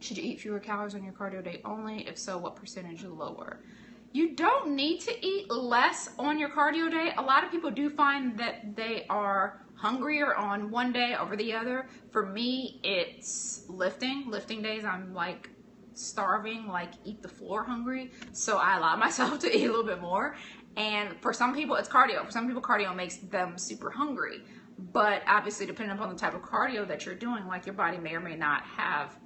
Should you eat fewer calories on your cardio day only? If so, what percentage lower? You don't need to eat less on your cardio day. A lot of people do find that they are hungrier on one day over the other. For me, it's lifting. Lifting days, I'm like starving, like eat the floor hungry. So I allow myself to eat a little bit more. And for some people, it's cardio. For some people, cardio makes them super hungry. But obviously, depending upon the type of cardio that you're doing, like your body may or may not have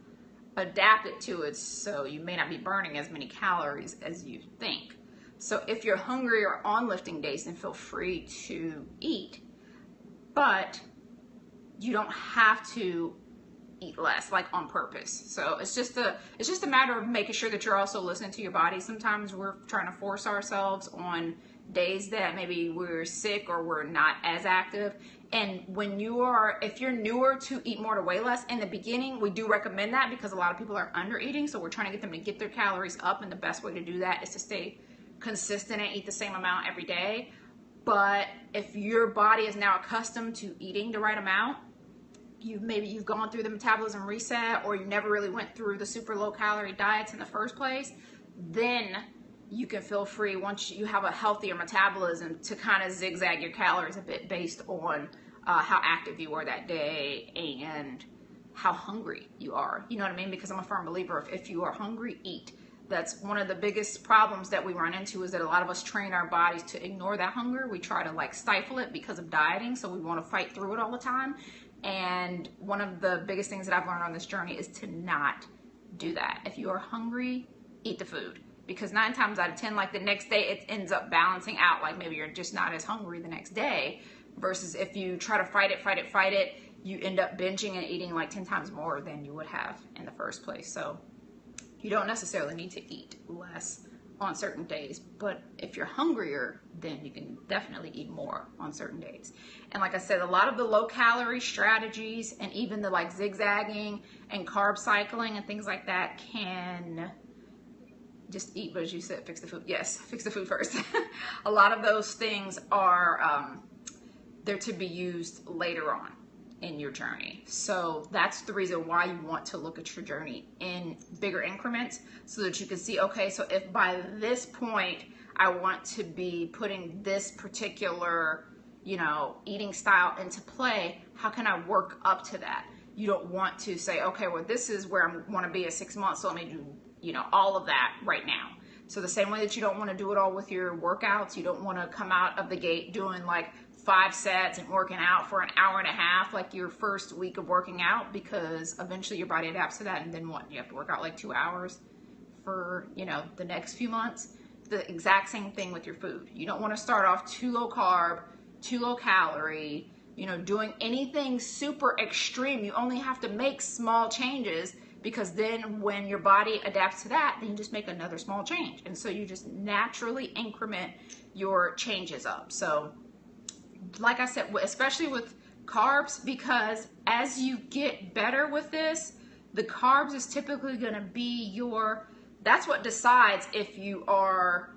adapted to it, so you may not be burning as many calories as you think. So if you're hungry or on lifting days, then feel free to eat, but you don't have to eat less, like on purpose. So it's just a matter of making sure that you're also listening to your body. Sometimes we're trying to force ourselves on days that maybe we're sick or we're not as active. And if you're newer to eat more to weigh less, in the beginning, we do recommend that because a lot of people are under eating. So we're trying to get them to get their calories up. And the best way to do that is to stay consistent and eat the same amount every day. But if your body is now accustomed to eating the right amount, you've gone through the metabolism reset, or you never really went through the super low calorie diets in the first place, then you can feel free, once you have a healthier metabolism, to kind of zigzag your calories a bit based on how active you were that day and how hungry you are. You know what I mean? Because I'm a firm believer of, if you are hungry, eat. That's one of the biggest problems that we run into, is that a lot of us train our bodies to ignore that hunger. We try to like stifle it because of dieting, so we want to fight through it all the time. And one of the biggest things that I've learned on this journey is to not do that. If you are hungry, eat the food. Because 9 times out of 10, like the next day, it ends up balancing out. Like maybe you're just not as hungry the next day, versus if you try to fight it, you end up binging and eating like 10 times more than you would have in the first place. So you don't necessarily need to eat less on certain days, but if you're hungrier, then you can definitely eat more on certain days. And like I said, a lot of the low calorie strategies and even the like zigzagging and carb cycling and things like that can just eat, but as you said, fix the food. Yes, fix the food first. A lot of those things are they're to be used later on in your journey. So that's the reason why you want to look at your journey in bigger increments, so that you can see, okay, so if by this point I want to be putting this particular, eating style into play, how can I work up to that? You don't want to say, okay, well, this is where I want to be at 6 months, so let me do all of that right now. So the same way that you don't want to do it all with your workouts, you don't want to come out of the gate doing like 5 sets and working out for an hour and a half, like your first week of working out, because eventually your body adapts to that. And then what? You have to work out like 2 hours for, the next few months. The exact same thing with your food. You don't want to start off too low carb, too low calorie, doing anything super extreme. You only have to make small changes, because then when your body adapts to that, then you just make another small change. And so you just naturally increment your changes up. So like I said, especially with carbs, because as you get better with this, the carbs is typically going to be that's what decides if you are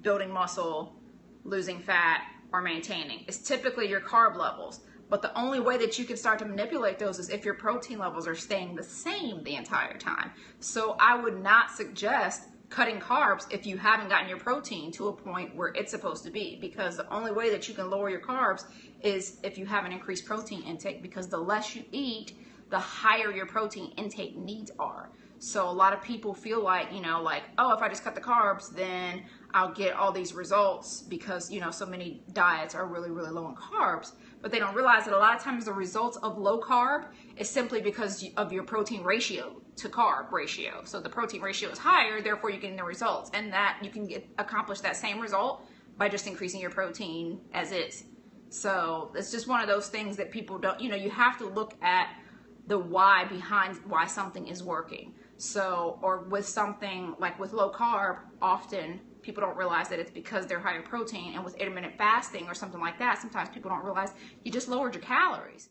building muscle, losing fat, or maintaining. It's typically your carb levels. But the only way that you can start to manipulate those is if your protein levels are staying the same the entire time. So I would not suggest cutting carbs if you haven't gotten your protein to a point where it's supposed to be, because the only way that you can lower your carbs is if you have an increased protein intake, because the less you eat, the higher your protein intake needs are. So a lot of people feel like, oh, if I just cut the carbs, then I'll get all these results, because, so many diets are really, really low in carbs. But they don't realize that a lot of times the results of low carb is simply because of your protein ratio to carb ratio. So the protein ratio is higher, therefore you're getting the results. And that you can accomplish that same result by just increasing your protein as is. So it's just one of those things that people don't, you have to look at the why behind why something is working. So, or with something like with low carb, often people don't realize that it's because they're higher protein. And with intermittent fasting or something like that, sometimes people don't realize you just lowered your calories.